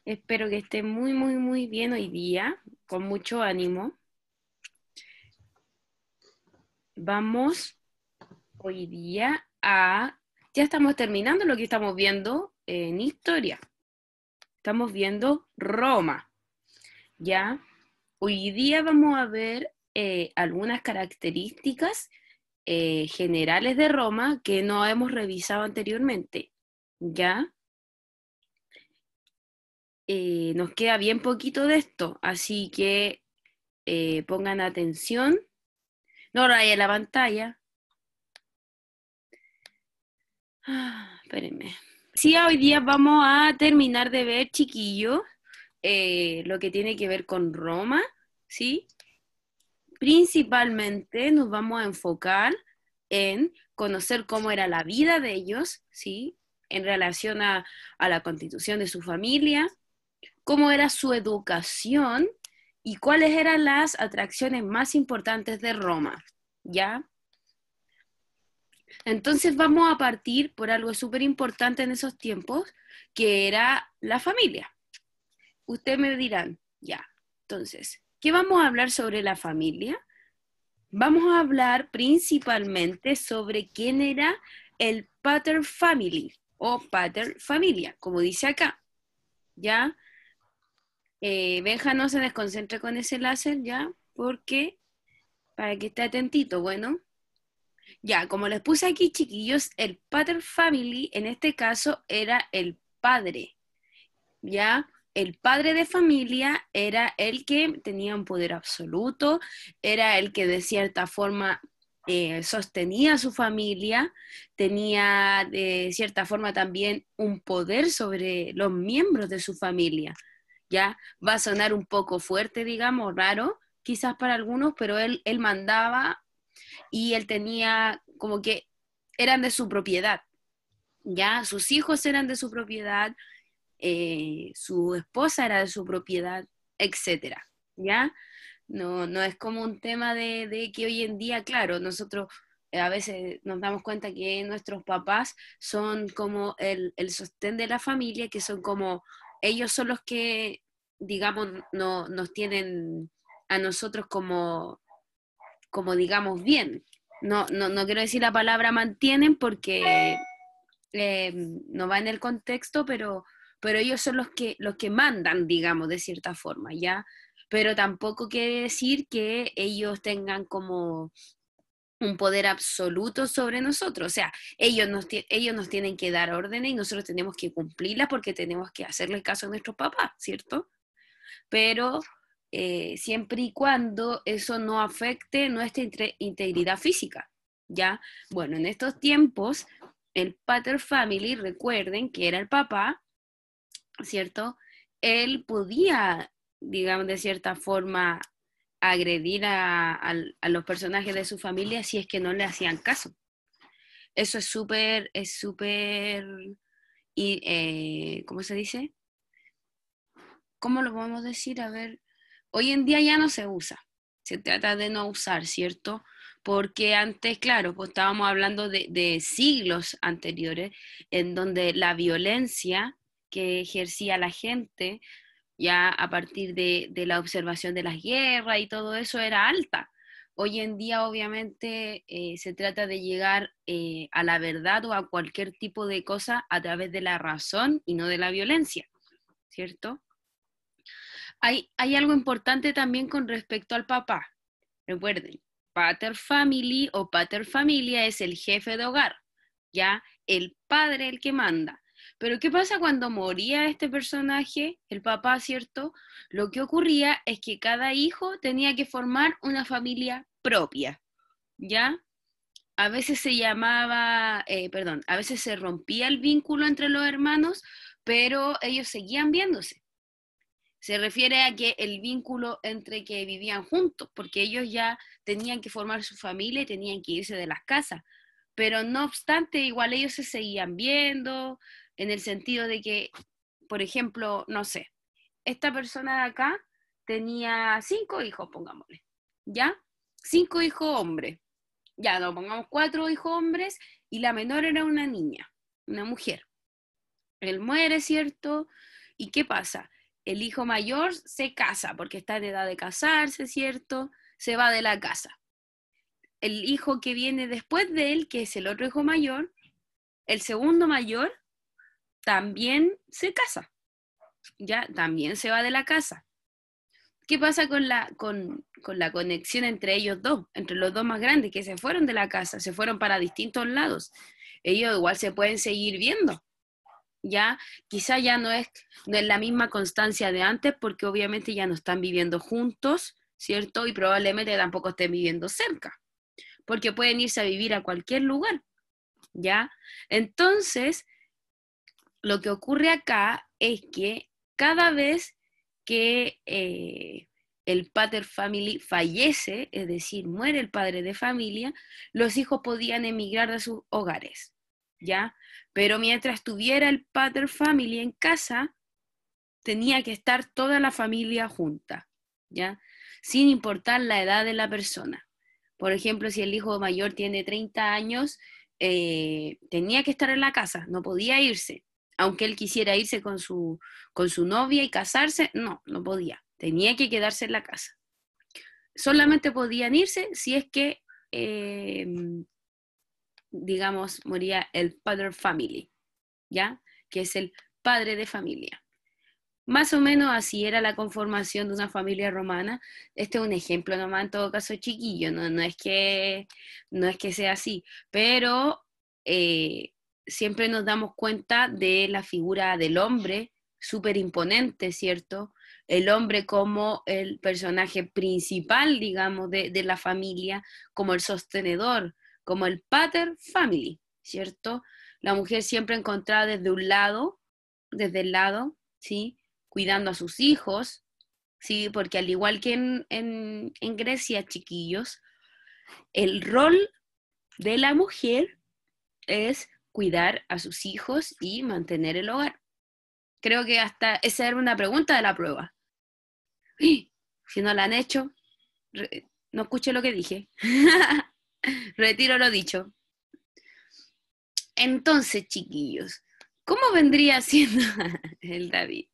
Espero que esté muy, muy, muy bien hoy día, con mucho ánimo. Vamos hoy día a... Ya estamos terminando lo que estamos viendo en historia. Estamos viendo Roma, ¿ya? Hoy día vamos a ver algunas características generales de Roma que no hemos revisado anteriormente, ¿ya? Nos queda bien poquito de esto, así que pongan atención. No raya la pantalla. Espérenme. Sí, hoy día vamos a terminar de ver, chiquillos, lo que tiene que ver con Roma, ¿sí? Principalmente nos vamos a enfocar en conocer cómo era la vida de ellos, ¿sí? En relación a la constitución de su familia, cómo era su educación y cuáles eran las atracciones más importantes de Roma, ¿ya? Entonces vamos a partir por algo súper importante en esos tiempos, que era la familia. Ustedes me dirán, ya, entonces, ¿qué vamos a hablar sobre la familia? Vamos a hablar principalmente sobre quién era el pater family o pater familia, como dice acá, ¿ya? Benja, no se desconcentre con ese láser, ¿ya? Porque, para que esté atentito, bueno. Ya, como les puse aquí, chiquillos, el pater family en este caso era el padre, ¿ya? El padre de familia era el que tenía un poder absoluto, era el que de cierta forma sostenía a su familia, tenía de cierta forma también un poder sobre los miembros de su familia, ¿ya? Va a sonar un poco fuerte, digamos, raro, quizás para algunos, pero él mandaba y él tenía como que eran de su propiedad, ¿ya? Sus hijos eran de su propiedad, su esposa era de su propiedad, etcétera, ¿ya? No, no es como un tema de que hoy en día, claro, nosotros a veces nos damos cuenta que nuestros papás son como el sostén de la familia, que son como, ellos son los que, digamos, no, nos tienen a nosotros como digamos, bien. No, no, no quiero decir la palabra mantienen porque no va en el contexto, pero ellos son los que mandan, digamos, de cierta forma, ¿ya? Pero tampoco quiere decir que ellos tengan como un poder absoluto sobre nosotros. O sea, ellos nos tienen que dar órdenes y nosotros tenemos que cumplirlas porque tenemos que hacerle caso a nuestros papás, ¿cierto? Pero siempre y cuando eso no afecte nuestra integridad física, ¿ya? Bueno, en estos tiempos, el pater family, recuerden que era el papá, ¿cierto? Él podía, digamos, de cierta forma, agredir a los personajes de su familia si es que no le hacían caso. Eso es súper, ¿cómo se dice? ¿Cómo lo podemos decir? A ver, hoy en día ya no se usa, se trata de no usar, ¿cierto? Porque antes, claro, pues estábamos hablando de siglos anteriores, en donde la violencia que ejercía la gente, ya a partir de la observación de las guerras y todo eso, era alta. Hoy en día, obviamente, se trata de llegar a la verdad o a cualquier tipo de cosa a través de la razón y no de la violencia, ¿cierto? Hay algo importante también con respecto al papá. Recuerden, pater family o pater familia es el jefe de hogar, ¿ya? El padre el que manda. Pero ¿qué pasa cuando moría este personaje, el papá, ¿cierto? Lo que ocurría es que cada hijo tenía que formar una familia propia, ¿ya? A veces se llamaba, perdón, a veces se rompía el vínculo entre los hermanos, pero ellos seguían viéndose. Se refiere a que el vínculo entre que vivían juntos, porque ellos ya tenían que formar su familia y tenían que irse de las casas. Pero no obstante, igual ellos se seguían viendo, en el sentido de que, por ejemplo, no sé, esta persona de acá tenía 5 hijos, pongámosle, ¿ya? 5 hijos hombres. Ya, no, pongamos 4 hijos hombres y la menor era una niña, una mujer. Él muere, ¿cierto? ¿Y qué pasa? El hijo mayor se casa porque está en edad de casarse, ¿cierto? Se va de la casa. El hijo que viene después de él, que es el otro hijo mayor, el segundo mayor, también se casa, ya también se va de la casa. ¿Qué pasa con la conexión entre ellos dos, entre los dos más grandes que se fueron de la casa, se fueron para distintos lados? Ellos igual se pueden seguir viendo, ya quizá ya no es la misma constancia de antes, porque obviamente ya no están viviendo juntos, ¿cierto? Y probablemente tampoco estén viviendo cerca, porque pueden irse a vivir a cualquier lugar, ¿ya? Entonces, lo que ocurre acá es que cada vez que el pater family fallece, es decir, muere el padre de familia, los hijos podían emigrar de sus hogares, ¿ya? Pero mientras estuviera el pater family en casa, tenía que estar toda la familia junta, ¿ya? Sin importar la edad de la persona. Por ejemplo, si el hijo mayor tiene 30 años, tenía que estar en la casa, no podía irse. Aunque él quisiera irse con su novia y casarse, no podía. Tenía que quedarse en la casa. Solamente podían irse si es que, eh, digamos, moría el father family, ¿ya? Que es el padre de familia. Más o menos así era la conformación de una familia romana. Este es un ejemplo nomás, en todo caso, chiquillo, no es que sea así, pero eh, siempre nos damos cuenta de la figura del hombre, súper imponente, ¿cierto? El hombre como el personaje principal, digamos, de la familia, como el sostenedor, como el pater family, ¿cierto? La mujer siempre encontrada desde el lado, ¿sí? Cuidando a sus hijos, ¿sí? Porque al igual que en Grecia, chiquillos, el rol de la mujer es cuidar a sus hijos y mantener el hogar. Creo que hasta esa era una pregunta de la prueba. Si no la han hecho, no escuché lo que dije. Retiro lo dicho. Entonces, chiquillos, ¿cómo vendría siendo el David?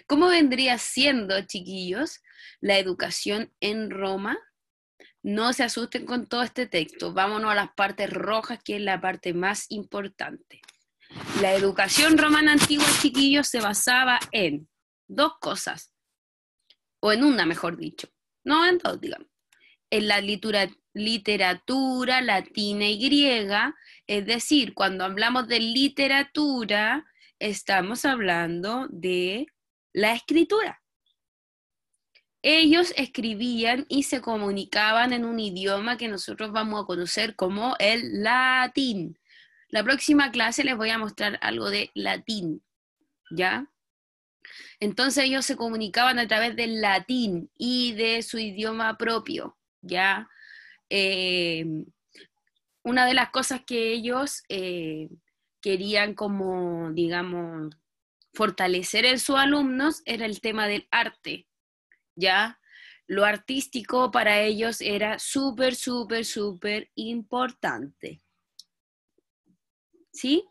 ¿Cómo vendría siendo, chiquillos, la educación en Roma? No se asusten con todo este texto. Vámonos a las partes rojas, que es la parte más importante. La educación romana antigua, chiquillos, se basaba en dos cosas, o en una, mejor dicho. No en dos, digamos. En la literatura latina y griega, es decir, cuando hablamos de literatura, estamos hablando de la escritura. Ellos escribían y se comunicaban en un idioma que nosotros vamos a conocer como el latín. La próxima clase les voy a mostrar algo de latín, ¿ya? Entonces ellos se comunicaban a través del latín y de su idioma propio, ¿ya? Eh, una de las cosas que ellos querían como, digamos, fortalecer en sus alumnos era el tema del arte, ¿ya? Lo artístico para ellos era súper, súper, súper importante, ¿sí?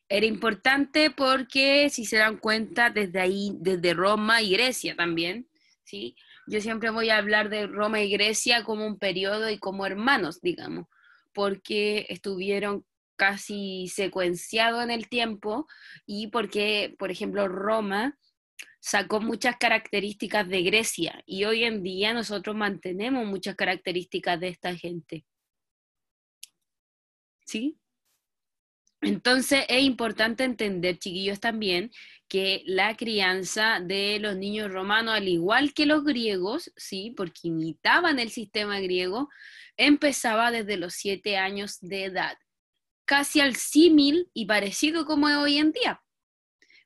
Era importante porque, si se dan cuenta, desde ahí, desde Roma y Grecia también, ¿sí? Yo siempre voy a hablar de Roma y Grecia como un periodo y como hermanos, digamos, porque estuvieron casi secuenciados en el tiempo y porque, por ejemplo, Roma sacó muchas características de Grecia y hoy en día nosotros mantenemos muchas características de esta gente, ¿sí? Entonces es importante entender, chiquillos, también que la crianza de los niños romanos, al igual que los griegos, ¿sí? Porque imitaban el sistema griego, empezaba desde los 7 años de edad, casi al símil y parecido como es hoy en día.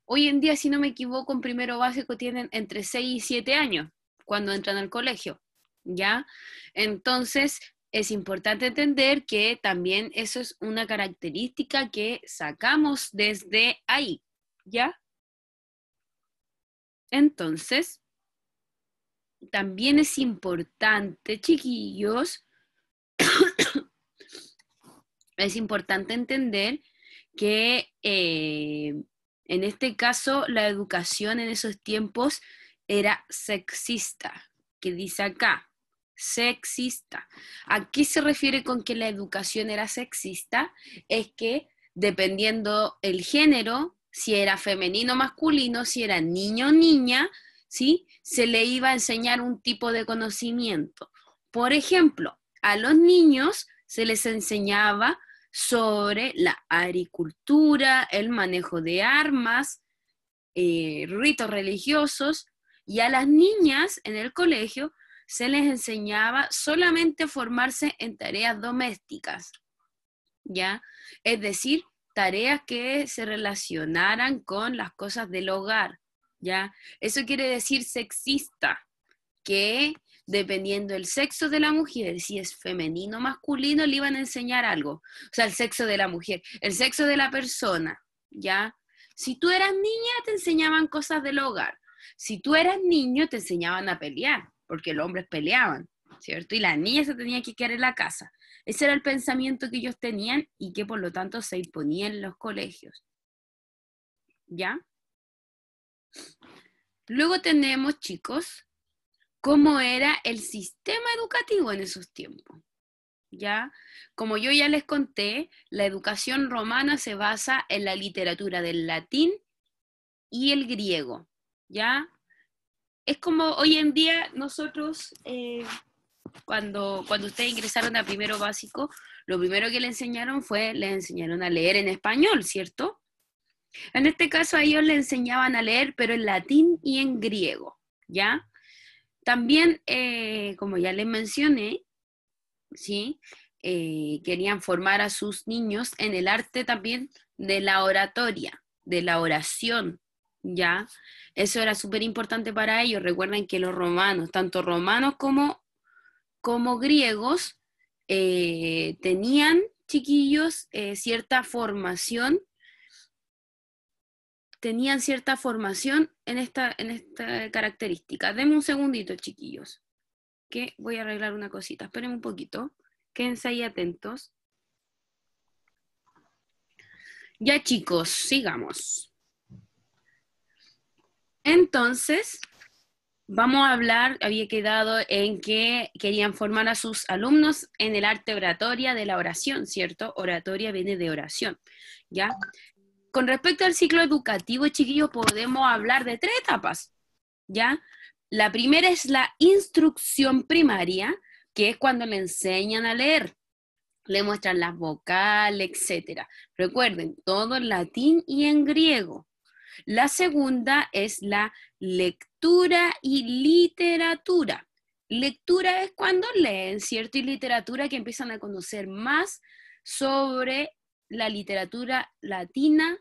Hoy en día, si no me equivoco, en primero básico tienen entre 6 y 7 años cuando entran al colegio, ¿ya? Entonces, es importante entender que también eso es una característica que sacamos desde ahí, ¿ya? Entonces, también es importante, chiquillos, es importante entender que En este caso, la educación en esos tiempos era sexista, que dice acá, sexista. ¿A qué se refiere con que la educación era sexista? Es que dependiendo el género, si era femenino o masculino, si era niño o niña, ¿sí? Se le iba a enseñar un tipo de conocimiento. Por ejemplo, a los niños se les enseñaba sobre la agricultura, el manejo de armas, ritos religiosos, y a las niñas en el colegio se les enseñaba solamente formarse en tareas domésticas, ¿ya? Es decir, tareas que se relacionaran con las cosas del hogar, ¿ya? Eso quiere decir sexista, que dependiendo del sexo de la mujer, si es femenino o masculino, le iban a enseñar algo. O sea, el sexo de la mujer, el sexo de la persona, ¿ya? Si tú eras niña, te enseñaban cosas del hogar. Si tú eras niño, te enseñaban a pelear, porque los hombres peleaban, ¿cierto? Y la niña se tenía que quedar en la casa. Ese era el pensamiento que ellos tenían y que por lo tanto se imponía en los colegios, ¿ya? Luego tenemos, chicos, cómo era el sistema educativo en esos tiempos, ¿ya? Como yo ya les conté, la educación romana se basa en la literatura del latín y el griego, ¿ya? Es como hoy en día nosotros, cuando ustedes ingresaron a primero básico, lo primero que les enseñaron a leer en español, ¿cierto? En este caso a ellos les enseñaban a leer, pero en latín y en griego, ¿ya? También, como ya les mencioné, ¿sí? Querían formar a sus niños en el arte también de la oratoria, de la oración, ¿ya? Eso era súper importante para ellos. Recuerden que los romanos, tanto romanos como griegos, tenían, chiquillos, tenían cierta formación en esta característica. Denme un segundito, chiquillos, que voy a arreglar una cosita. Esperen un poquito. Quédense ahí atentos. Ya, chicos, sigamos. Entonces, vamos a hablar, había quedado en que querían formar a sus alumnos en el arte oratoria de la oración, ¿cierto? Oratoria viene de oración, ¿ya? Con respecto al ciclo educativo, chiquillos, podemos hablar de 3 etapas, ¿ya? La primera es la instrucción primaria, que es cuando le enseñan a leer, le muestran las vocales, etc. Recuerden, todo en latín y en griego. La segunda es la lectura y literatura. Lectura es cuando leen, ¿cierto? Y literatura que empiezan a conocer más sobre la literatura latina,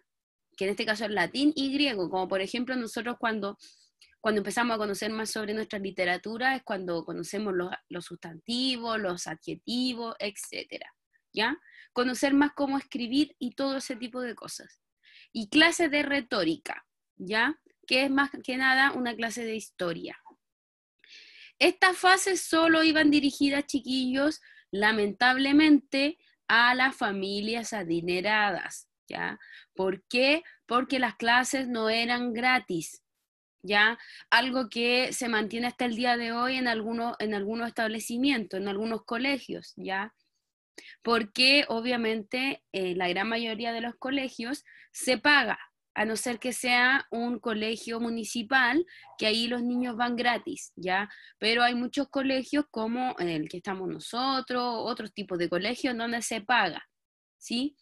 que en este caso es latín y griego, como por ejemplo nosotros cuando empezamos a conocer más sobre nuestra literatura es cuando conocemos los sustantivos, los adjetivos, etcétera, ¿ya? Conocer más cómo escribir y todo ese tipo de cosas. Y clase de retórica, ¿ya? Que es más que nada una clase de historia. Estas fases solo iban dirigidas, chiquillos, lamentablemente, a las familias adineradas, ¿ya? ¿Por qué? Porque las clases no eran gratis, ¿ya? Algo que se mantiene hasta el día de hoy en algunos establecimientos, en algunos colegios, ¿ya? Porque obviamente la gran mayoría de los colegios se paga, a no ser que sea un colegio municipal, que ahí los niños van gratis, ¿ya? Pero hay muchos colegios como el que estamos nosotros, otros tipos de colegios donde se paga, ¿sí?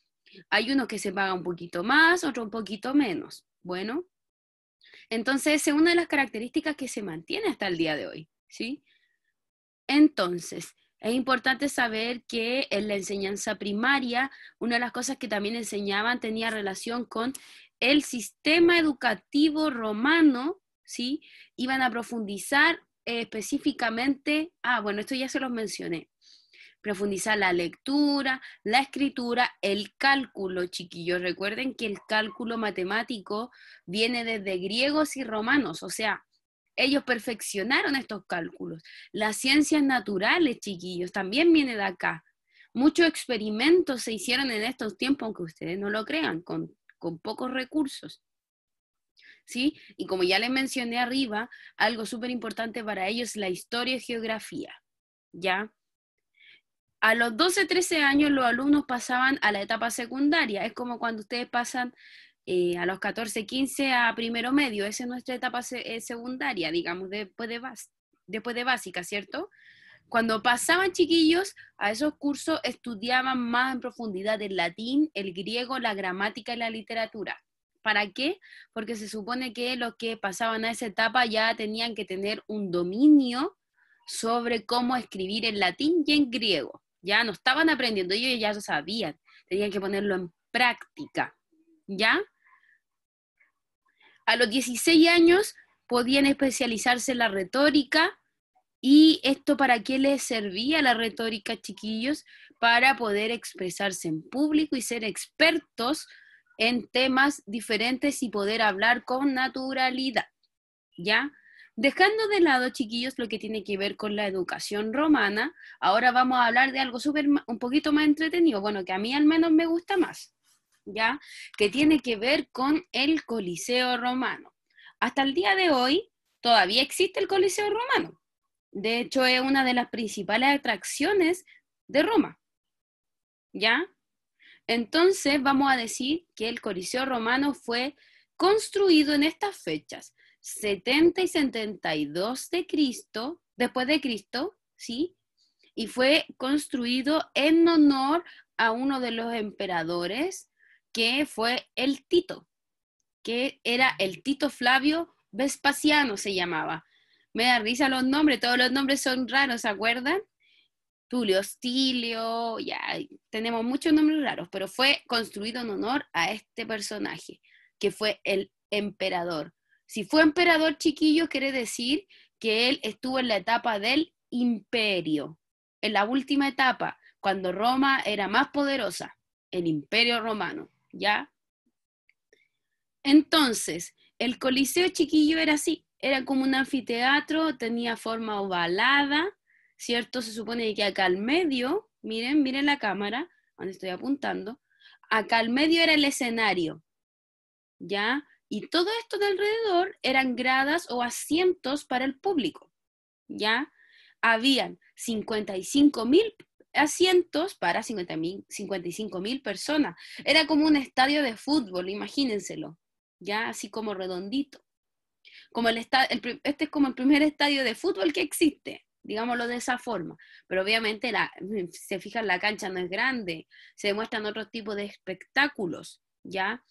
Hay unos que se paga un poquito más, otros un poquito menos. Bueno, entonces esa es una de las características que se mantiene hasta el día de hoy, ¿sí? Entonces, es importante saber que en la enseñanza primaria, una de las cosas que también enseñaban tenía relación con el sistema educativo romano, ¿sí? Iban a profundizar específicamente, bueno, esto ya se los mencioné, profundizar la lectura, la escritura, el cálculo, chiquillos. Recuerden que el cálculo matemático viene desde griegos y romanos, o sea, ellos perfeccionaron estos cálculos. Las ciencias naturales, chiquillos, también viene de acá. Muchos experimentos se hicieron en estos tiempos, aunque ustedes no lo crean, con pocos recursos, ¿sí? Y como ya les mencioné arriba, algo súper importante para ellos es la historia y geografía, ¿ya? A los 12, 13 años los alumnos pasaban a la etapa secundaria. Es como cuando ustedes pasan a los 14, 15 a primero medio. Esa es nuestra etapa secundaria, digamos, después de básica, ¿cierto? Cuando pasaban chiquillos a esos cursos, estudiaban más en profundidad el latín, el griego, la gramática y la literatura. ¿Para qué? Porque se supone que los que pasaban a esa etapa ya tenían que tener un dominio sobre cómo escribir en latín y en griego. Ya no estaban aprendiendo, ellos ya lo sabían, tenían que ponerlo en práctica. ¿Ya? A los 16 años podían especializarse en la retórica. ¿Y esto para qué les servía la retórica, chiquillos? Para poder expresarse en público y ser expertos en temas diferentes y poder hablar con naturalidad, ¿ya? Dejando de lado, chiquillos, lo que tiene que ver con la educación romana, ahora vamos a hablar de algo un poquito más entretenido, bueno, que a mí al menos me gusta más, ¿ya? Que tiene que ver con el Coliseo romano. Hasta el día de hoy todavía existe el Coliseo romano. De hecho, es una de las principales atracciones de Roma, ¿ya? Entonces, vamos a decir que el Coliseo romano fue construido en estas fechas, 70 y 72 de Cristo, después de Cristo, ¿sí? Y fue construido en honor a uno de los emperadores, que fue el Tito, que era el Tito Flavio Vespasiano, se llamaba. Me da risa los nombres, todos los nombres son raros, ¿se acuerdan? Tulio Hostilio, ya, tenemos muchos nombres raros, pero fue construido en honor a este personaje, que fue el emperador. Si fue emperador, chiquillo, quiere decir que él estuvo en la etapa del imperio, en la última etapa, cuando Roma era más poderosa, el imperio romano, ¿ya? Entonces, el Coliseo, chiquillo, era así, era como un anfiteatro, tenía forma ovalada, ¿cierto? Se supone que acá al medio, miren la cámara, donde estoy apuntando, acá al medio era el escenario, ¿ya? Y todo esto de alrededor eran gradas o asientos para el público, ¿ya? Habían 55.000 asientos para 55.000 personas. Era como un estadio de fútbol, imagínenselo, ¿ya? Así como redondito. Como este es como el primer estadio de fútbol que existe, digámoslo de esa forma. Pero obviamente, se fijan, la cancha no es grande, se demuestran otros tipos de espectáculos, ¿ya?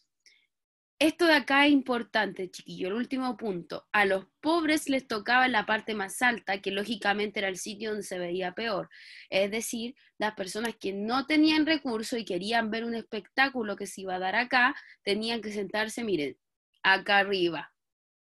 Esto de acá es importante, chiquillo, el último punto. A los pobres les tocaba en la parte más alta, que lógicamente era el sitio donde se veía peor. Es decir, las personas que no tenían recursos y querían ver un espectáculo que se iba a dar acá, tenían que sentarse, miren, acá arriba.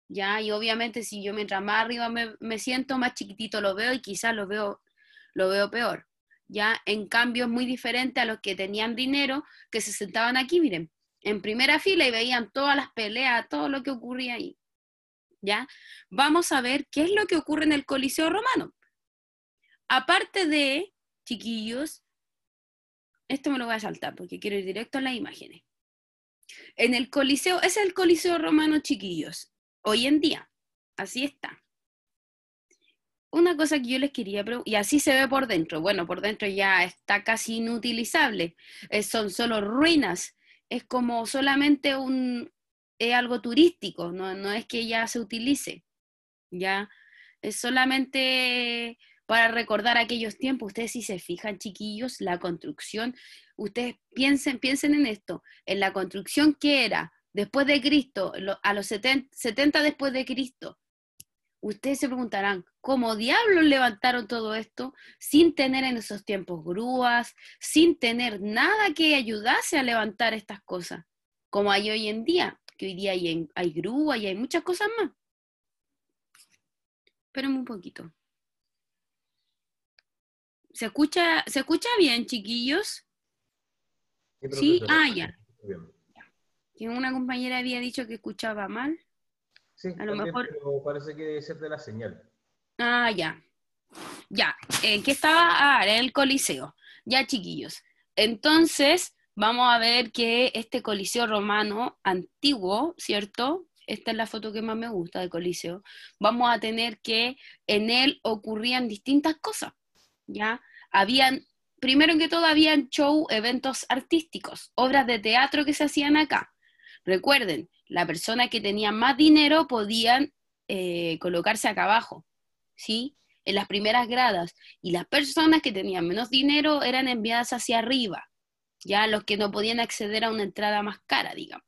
¿Ya? Y obviamente si yo mientras más arriba me siento, más chiquitito lo veo y quizás lo veo peor. ¿Ya? En cambio es muy diferente a los que tenían dinero, que se sentaban aquí, miren, en primera fila y veían todas las peleas, todo lo que ocurría ahí. ¿Ya? Vamos a ver qué es lo que ocurre en el Coliseo romano. Aparte de, chiquillos, esto me lo voy a saltar porque quiero ir directo a las imágenes. En el Coliseo, ese es el Coliseo romano, chiquillos. Hoy en día, así está. Una cosa que yo les quería preguntar, y así se ve por dentro, bueno, por dentro ya está casi inutilizable, son solo ruinas, es como solamente es algo turístico, no es que ya se utilice, ya, es solamente para recordar aquellos tiempos. Ustedes si se fijan, chiquillos, la construcción, ustedes piensen en esto, en la construcción que era después de Cristo, a los 70 después de Cristo. Ustedes se preguntarán, ¿cómo diablos levantaron todo esto sin tener en esos tiempos grúas, sin tener nada que ayudase a levantar estas cosas? Como hay hoy en día, que hoy día hay grúa y hay muchas cosas más. Espérenme un poquito. ¿Se escucha bien, chiquillos? Sí, ¿Sí? profesora. Ya. Que una compañera había dicho que escuchaba mal. Sí, A lo también, mejor. pero parece que debe ser de la señal. Ya. Ya. ¿Qué estaba? Era el Coliseo. Ya, chiquillos. Entonces, vamos a ver que este Coliseo romano antiguo, ¿cierto? esta es la foto que más me gusta de Coliseo, vamos a tener que en él ocurrían distintas cosas, ¿ya? Habían, primero que todo, habían show, eventos artísticos, obras de teatro que se hacían acá. Recuerden, la persona que tenía más dinero podían colocarse acá abajo, ¿sí? En las primeras gradas, y las personas que tenían menos dinero eran enviadas hacia arriba, ya los que no podían acceder a una entrada más cara, digamos.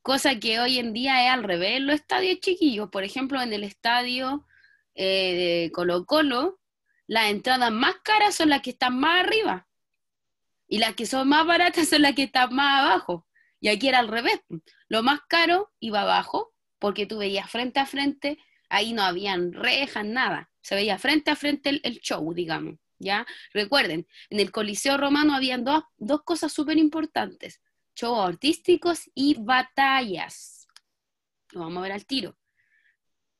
Cosa que hoy en día es al revés en los estadios chiquillos. Por ejemplo, en el estadio de Colo-Colo, las entradas más caras son las que están más arriba y las que son más baratas son las que están más abajo. Y aquí era al revés. Lo más caro iba abajo porque tú veías frente a frente, ahí no habían rejas, nada. Se veía frente a frente el show, digamos. ¿Ya? Recuerden, en el Coliseo Romano habían dos cosas súper importantes: shows artísticos y batallas. Lo vamos a ver al tiro.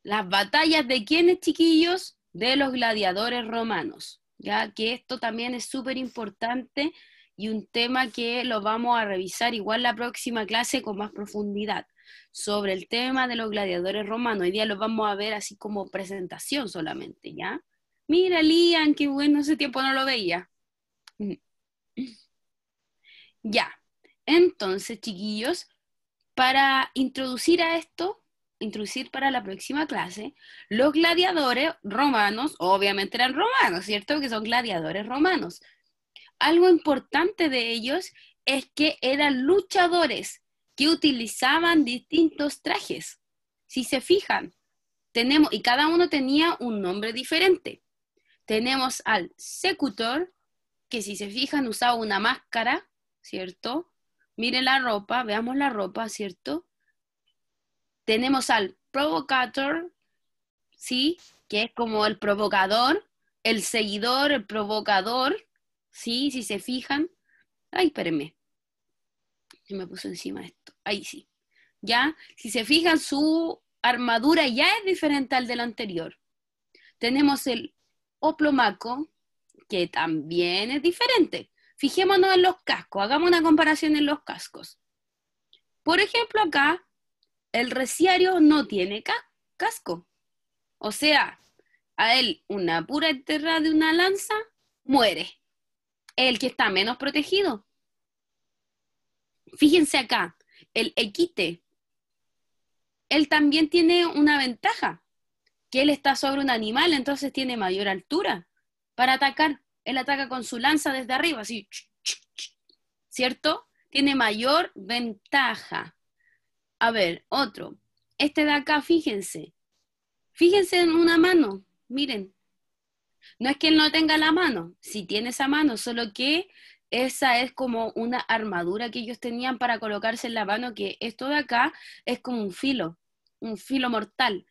Las batallas de quiénes, chiquillos, de los gladiadores romanos, ya que esto también es súper importante y un tema que lo vamos a revisar igual la próxima clase con más profundidad sobre el tema de los gladiadores romanos. Hoy día lo vamos a ver así como presentación solamente, ¿ya? Mira, Lian, qué bueno, ese tiempo no lo veía. Ya, entonces, chiquillos, para introducir a esto, introducir para la próxima clase, los gladiadores romanos, obviamente eran romanos, ¿cierto? Que son gladiadores romanos. Algo importante de ellos es que eran luchadores que utilizaban distintos trajes. Si se fijan, tenemos, y cada uno tenía un nombre diferente. Tenemos al secutor, que si se fijan usaba una máscara, ¿cierto? Miren la ropa, veamos la ropa, ¿cierto? Tenemos al provocator, ¿sí? Que es como el provocador, el seguidor, el provocador, ¿sí? Si se fijan. Ay, espérenme, se me puso encima esto. Ahí sí. ¿Ya? Si se fijan, su armadura ya es diferente al del anterior. Tenemos el oplomaco, que también es diferente. Fijémonos en los cascos, hagamos una comparación en los cascos. Por ejemplo, acá, el reciario no tiene casco. O sea, a él una pura enterrada de una lanza, muere. El que está menos protegido. Fíjense acá, el equite, él también tiene una ventaja, que él está sobre un animal, entonces tiene mayor altura para atacar. Él ataca con su lanza desde arriba, así, ¿cierto? Tiene mayor ventaja. A ver, otro. Este de acá, fíjense. Fíjense en una mano, miren. No es que él no tenga la mano, sí tiene esa mano, solo que esa es como una armadura que ellos tenían para colocarse en la mano, que esto de acá es como un filo mortal.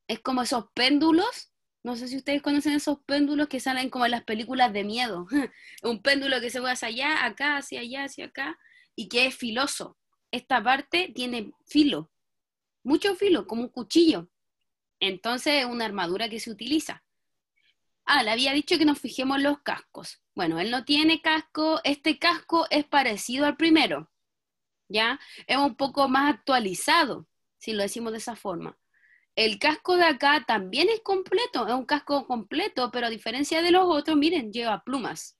Es como esos péndulos, no sé si ustedes conocen esos péndulos que salen como en las películas de miedo. Un péndulo que se va hacia allá, acá, hacia allá, hacia acá, y que es filoso. Esta parte tiene filo, mucho filo, como un cuchillo. Entonces es una armadura que se utiliza. Ah, le había dicho que nos fijemos en los cascos. Bueno, él no tiene casco, este casco es parecido al primero, ¿ya? Es un poco más actualizado, si lo decimos de esa forma. El casco de acá también es completo, es un casco completo, pero a diferencia de los otros, miren, lleva plumas.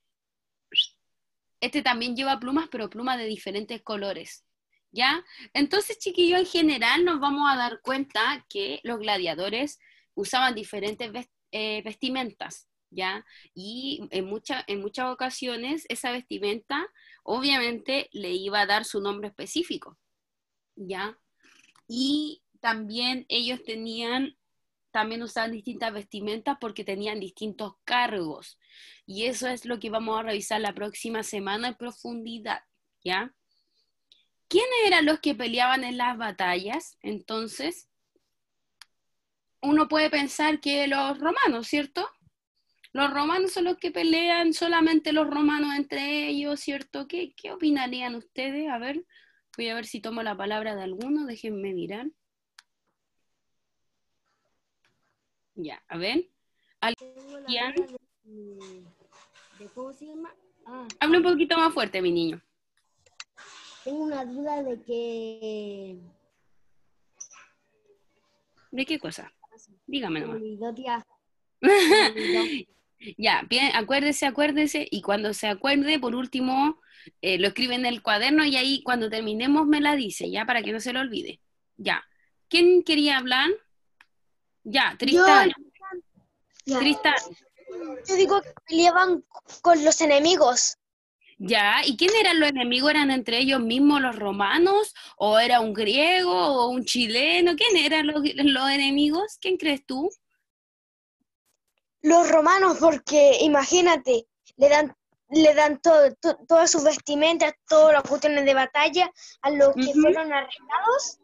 Este también lleva plumas, pero plumas de diferentes colores, ¿ya? Entonces, chiquillos, en general nos vamos a dar cuenta que los gladiadores usaban diferentes vestimentas, ¿ya? Y en muchas ocasiones esa vestimenta obviamente le iba a dar su nombre específico, ¿ya? Y también ellos también usaban distintas vestimentas porque tenían distintos cargos. Y eso es lo que vamos a revisar la próxima semana en profundidad, ¿ya? ¿Quiénes eran los que peleaban en las batallas? Entonces, uno puede pensar que los romanos, ¿cierto? Los romanos son los que pelean, solamente los romanos entre ellos, ¿cierto? ¿Qué opinarían ustedes? A ver, voy a ver si tomo la palabra de alguno, déjenme mirar. Ya, a ver. Tengo la ¿Alguien? duda de cómo se llama. Habla un poquito más fuerte, mi niño. Tengo una duda de que ¿De qué cosa? Dígame Me nomás. olvidó, tía. Me olvidó. Ya, bien, acuérdese, y cuando se acuerde, por último, lo escribe en el cuaderno y ahí cuando terminemos me la dice, ya, para que no se lo olvide. Ya. ¿Quién quería hablar? Ya, Yo, Tristán. ya, Tristán. yo digo que peleaban con los enemigos. Ya, ¿y quién eran los enemigos? ¿Eran entre ellos mismos los romanos? ¿O era un griego o un chileno? ¿Quién eran los enemigos? ¿Quién crees tú? Los romanos, porque imagínate, le dan todas sus vestimentas, todas las cuestiones de batalla a los que Ujú. fueron arrestados.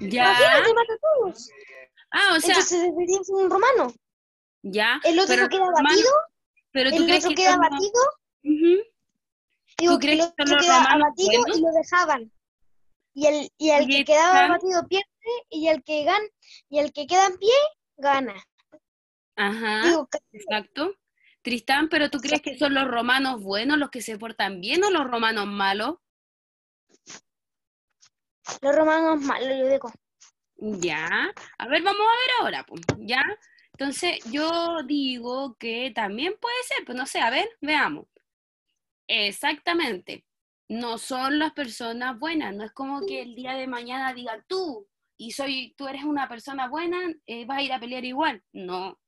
Ya. Imagínate, mata a todos. Ah, o sea, Entonces debería ser un romano. ya, El otro pero los queda romanos, abatido, pero tú el crees otro que queda son los... abatido, Ujú. digo ¿Tú que el crees que son otro los queda romanos abatido y buenos? lo dejaban. Y el que Oye, quedaba Tristán, abatido pierde y el que queda en pie gana. ajá, Digo, exacto. Tristán, pero ¿tú crees que son los romanos buenos los que se portan bien o los romanos malos? los romanos malos, yo digo. Ya, a ver, vamos a ver ahora, pues, ¿ya? Entonces, yo digo que también puede ser, pues no sé, a ver, veamos. Exactamente. No son las personas buenas, no es como que el día de mañana diga tú eres una persona buena, vas a ir a pelear igual. No,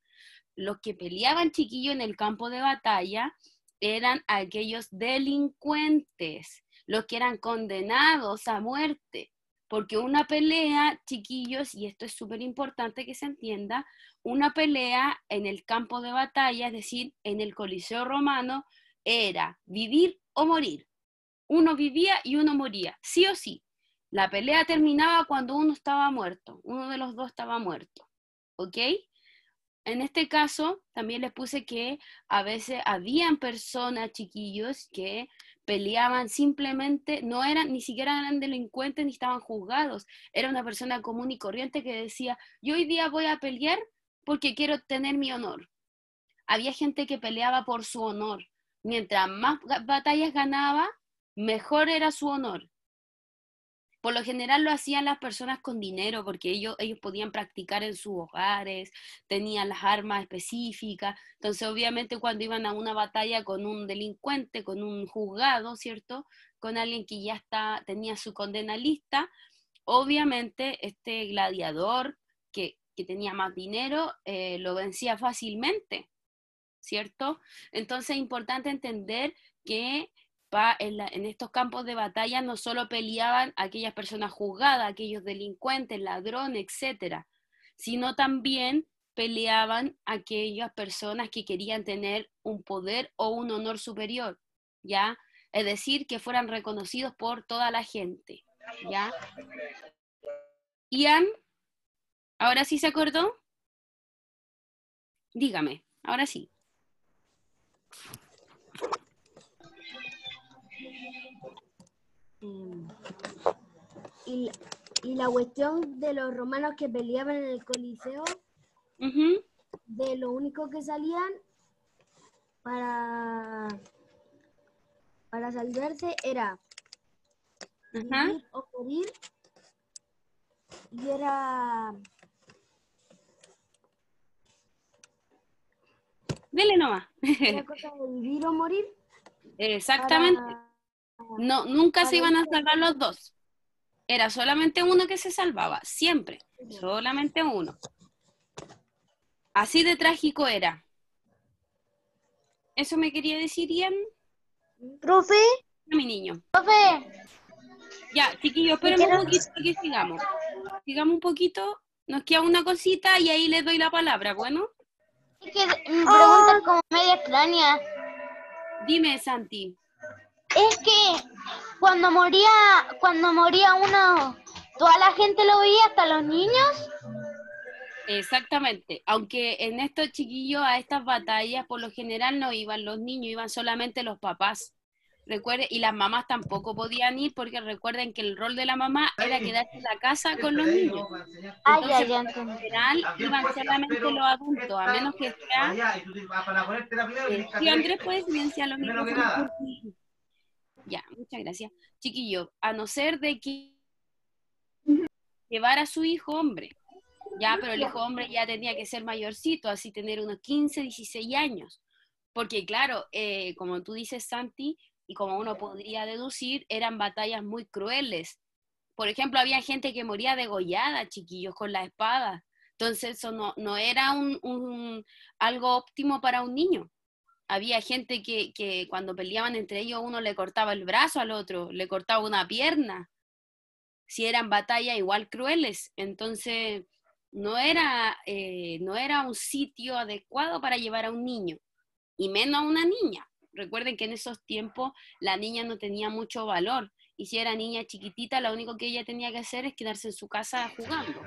los que peleaban chiquillo en el campo de batalla eran aquellos delincuentes, los que eran condenados a muerte. Porque una pelea, chiquillos, y esto es súper importante que se entienda, una pelea en el campo de batalla, es decir, en el Coliseo Romano, era vivir o morir. Uno vivía y uno moría, sí o sí. La pelea terminaba cuando uno estaba muerto, uno de los dos estaba muerto. ¿Ok? En este caso, también les puse que a veces habían personas, chiquillos, que peleaban simplemente, no eran, ni siquiera eran delincuentes ni estaban juzgados. Era una persona común y corriente que decía, yo hoy día voy a pelear porque quiero obtener mi honor. Había gente que peleaba por su honor. Mientras más batallas ganaba, mejor era su honor. Por lo general lo hacían las personas con dinero porque ellos podían practicar en sus hogares, tenían las armas específicas. Entonces, obviamente, cuando iban a una batalla con un delincuente, con un juzgado, ¿cierto? Con alguien que ya tenía su condena lista, obviamente este gladiador que tenía más dinero lo vencía fácilmente, ¿cierto? Entonces es importante entender que en estos campos de batalla no solo peleaban aquellas personas juzgadas, aquellos delincuentes, ladrones, etcétera, sino también peleaban aquellas personas que querían tener un poder o un honor superior, ¿ya? Es decir, que fueran reconocidos por toda la gente, ¿ya? Ian, ¿ahora sí se acordó? Dígame, ahora sí. Em, y, y la cuestión de los romanos que peleaban en el Coliseo, Ujú, de lo único que salían para, para salvarse era ajá. vivir o morir, y era Dele nomás. era cosa de vivir o morir Exactamente. para, No, nunca se para iban a irse salvar los dos. Era solamente uno que se salvaba, siempre. Solamente uno. Así de trágico era. ¿Eso me quería decir, Ian? Profe, Mi niño. profe, Ya, chiquillos, me espérenme un quiero, poquito que sigamos. Sigamos un poquito. Nos queda una cosita y ahí les doy la palabra. Bueno, es que mi pregunta es como media extraña. dime, Santi. Es que cuando moría uno, toda la gente lo veía, hasta los niños. Exactamente, aunque en estos chiquillos a estas batallas por lo general no iban los niños, iban solamente los papás. Recuerden, y las mamás tampoco podían ir porque recuerden que el rol de la mamá era quedarse en la casa con los niños. Ah, ya, Entonces, ya por lo entendí. general iban solamente los adultos, a menos que sea... sí, Andrés, puedes silenciar los micrófonos por ti. Ya, muchas gracias. Chiquillos, a no ser de que llevar a su hijo hombre. Ya, pero el hijo hombre ya tenía que ser mayorcito, así tener unos 15, 16 años. Porque claro, como tú dices, Santi, y como uno podría deducir, eran batallas muy crueles. Por ejemplo, había gente que moría degollada, chiquillos, con la espada. Entonces eso no era algo óptimo para un niño. Había gente que cuando peleaban entre ellos uno le cortaba el brazo al otro, le cortaba una pierna. Si eran batallas igual crueles. Entonces no era un sitio adecuado para llevar a un niño, y menos a una niña. Recuerden que en esos tiempos la niña no tenía mucho valor, y si era niña chiquitita, lo único que ella tenía que hacer es quedarse en su casa jugando,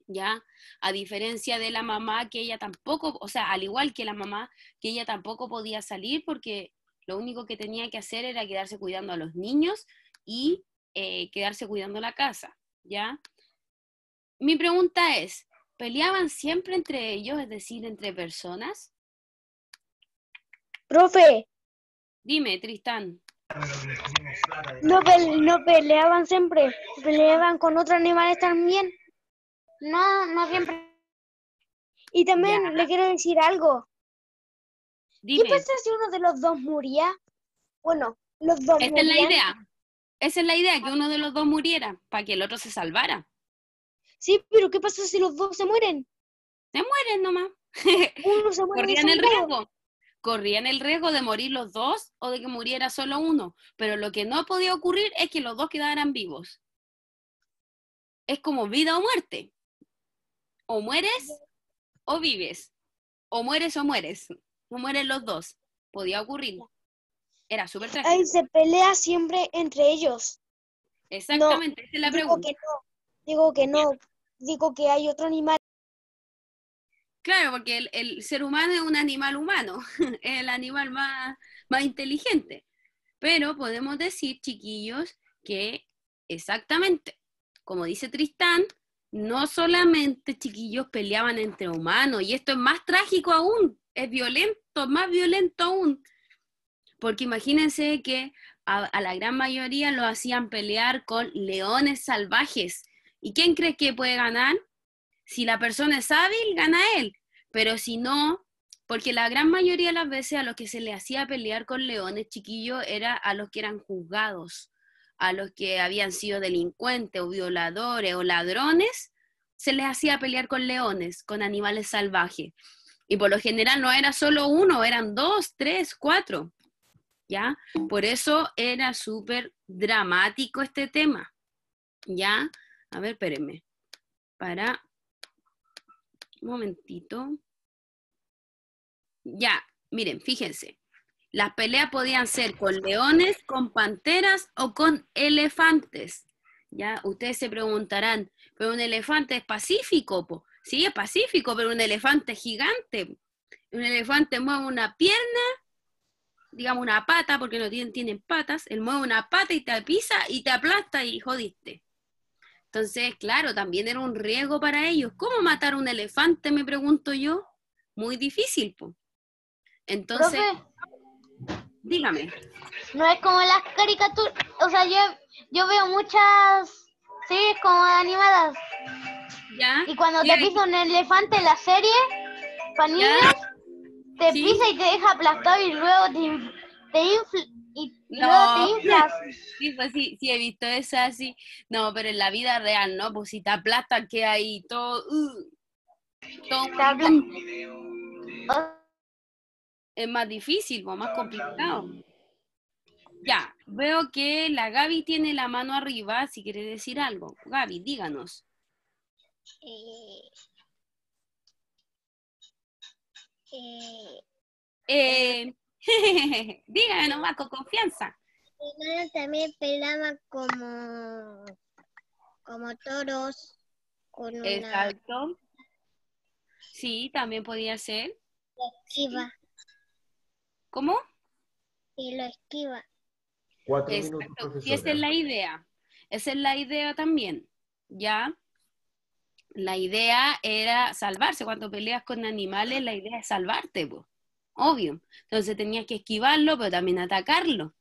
¿ya? A diferencia de la mamá, que ella tampoco, o sea, al igual que la mamá, que ella tampoco podía salir porque lo único que tenía que hacer era quedarse cuidando a los niños y quedarse cuidando la casa, ¿ya? Mi pregunta es, ¿peleaban siempre entre ellos, es decir, entre personas? Profe, Dime, Tristán. no peleaban siempre, peleaban con otros animales también. No siempre. Y también Ya. le quiero decir algo. ¿Qué Dime, pasa si uno de los dos moría? Bueno, los dos esta es la morían. idea. Esa es la idea, que uno de los dos muriera, para que el otro se salvara. Sí, pero ¿qué pasa si los dos se mueren? Se mueren nomás. Uno se muere Corrían el desangrado. riesgo. Corrían el riesgo de morir los dos o de que muriera solo uno. Pero lo que no podía ocurrir es que los dos quedaran vivos. Es como vida o muerte. O mueres o vives. O mueres o mueres. No mueren los dos. Podía ocurrir. Era súper trágico. Ahí se pelea siempre entre ellos. Exactamente, esa es la Digo pregunta. que no, digo que no, digo que hay otro animal. Claro, porque el ser humano es un animal humano, es el animal más inteligente. Pero podemos decir, chiquillos, que exactamente, como dice Tristán, no solamente chiquillos peleaban entre humanos, y esto es más trágico aún, es violento, más violento aún, porque imagínense que a la gran mayoría lo hacían pelear con leones salvajes. ¿Y quién cree que puede ganar? Si la persona es hábil, gana él, pero si no, porque la gran mayoría de las veces a los que se le hacía pelear con leones, chiquillos, era a los que eran juzgados, a los que habían sido delincuentes o violadores o ladrones, se les hacía pelear con leones, con animales salvajes. Y por lo general no era solo uno, eran 2, 3, 4, ¿ya? Por eso era súper dramático este tema, ¿ya? A ver, espérenme, para un momentito. Ya, miren, fíjense. Las peleas podían ser con leones, con panteras o con elefantes. Ya, ustedes se preguntarán, ¿pero un elefante es pacífico, po? Sí, es pacífico, pero un elefante es gigante. Un elefante mueve una pierna, digamos una pata, porque no tienen patas, él mueve una pata y te pisa y te aplasta y jodiste. Entonces, claro, también era un riesgo para ellos. ¿Cómo matar a un elefante, me pregunto yo? Muy difícil, po. Entonces, Profe, dígame. no es como las caricaturas, o sea, yo veo muchas series como animadas ¿Ya? y cuando ¿Y te ahí? pisa un elefante en la serie, para ¿Ya? niños, te ¿Sí? pisa y te deja aplastado y luego luego te No, inflas. sí, pues sí he visto esa así. No, pero en la vida real, ¿no? Pues si te aplastan, que hay todo, todo Te apla- o- es más difícil, pues, más complicado. Ya, veo que la Gaby tiene la mano arriba, si quiere decir algo. Gaby, díganos. Dígame nomás con confianza. También peleaban como toros con una Exacto. Sí, también podía ser. esquiva ¿Cómo? y lo esquiva. 4 minutos, Exacto. Sí, esa es profesora. la idea. Esa es la idea también. ¿Ya? La idea era salvarse. Cuando peleas con animales, la idea es salvarte, pues. Obvio. Entonces tenías que esquivarlo, pero también atacarlo.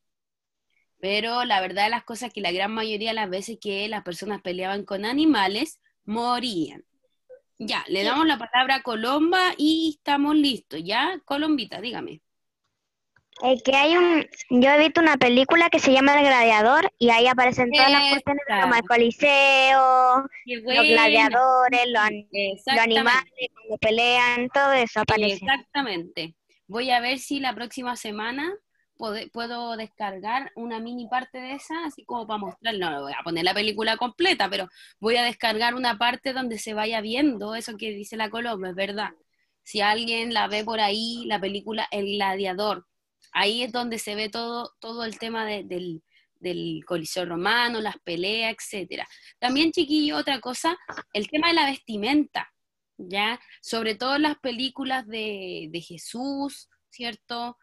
Pero la verdad de las cosas es que la gran mayoría de las veces que las personas peleaban con animales, morían. Ya, le damos la palabra a Colomba y estamos listos, ¿ya? Colombita, dígame. Yo he visto una película que se llama El Gladiador y ahí aparecen todas las cuestiones de Esa, como el Coliseo, qué los buena. gladiadores, los animales Exactamente. cuando pelean, todo eso aparece. Exactamente. Voy a ver si la próxima semana puedo descargar una mini parte de esa, así como para mostrar. No voy a poner la película completa, pero voy a descargar una parte donde se vaya viendo eso que dice la Colomba, es verdad. Si alguien la ve por ahí, la película El Gladiador, ahí es donde se ve todo el tema del Coliseo Romano, las peleas, etcétera. También, chiquillo, otra cosa, el tema de la vestimenta. ¿Ya? Sobre todo en las películas de Jesús, ¿cierto?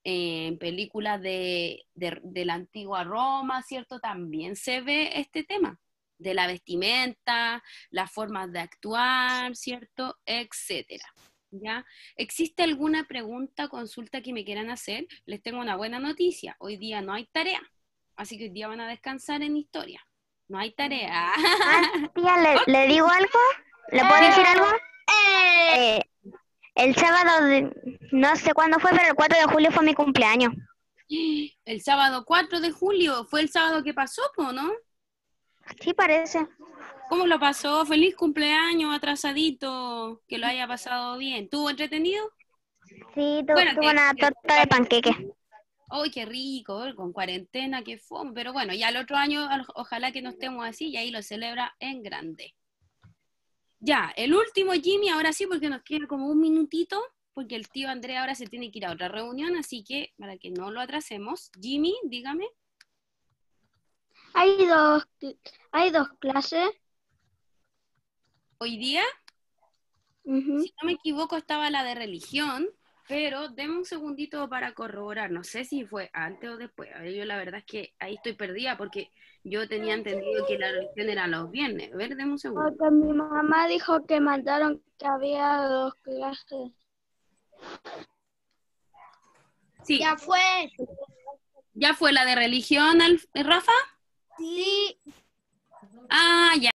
En películas de la antigua Roma, ¿cierto? También se ve este tema de la vestimenta, las formas de actuar, ¿cierto? Etcétera. ¿Ya? ¿Existe alguna pregunta, consulta que me quieran hacer? Les tengo una buena noticia. Hoy día no hay tarea, así que hoy día van a descansar en historia. No hay tarea. Tía, ¿le digo algo? ¿Le puedo decir algo? Eh, el sábado, no sé cuándo fue, pero el 4 de julio fue mi cumpleaños. El sábado 4 de julio, fue el sábado que pasó, po, ¿no? Sí, parece. ¿Cómo lo pasó? Feliz cumpleaños, atrasadito, que lo haya pasado bien. ¿Tuvo entretenido? Sí, Bueno, tuve una torta de panqueque. ¡Ay, qué rico! Con cuarentena, qué fome. Pero bueno, ya el otro año ojalá que no estemos así y ahí lo celebra en grande. Ya, el último, Jimmy, ahora sí, porque nos queda como un minutito, porque el tío Andrés ahora se tiene que ir a otra reunión, así que para que no lo atrasemos, Jimmy, dígame. Hay dos clases. Hoy día, si no me equivoco, estaba la de religión, pero denme un segundito para corroborar. No sé si fue antes o después. A ver, yo la verdad es que ahí estoy perdida porque yo tenía entendido que la religión era los viernes. A ver, denme un segundo. Porque mi mamá dijo que mandaron que había dos clases. Sí, Ya fue. ¿ya fue la de religión, Rafa? Sí. Ah, ya.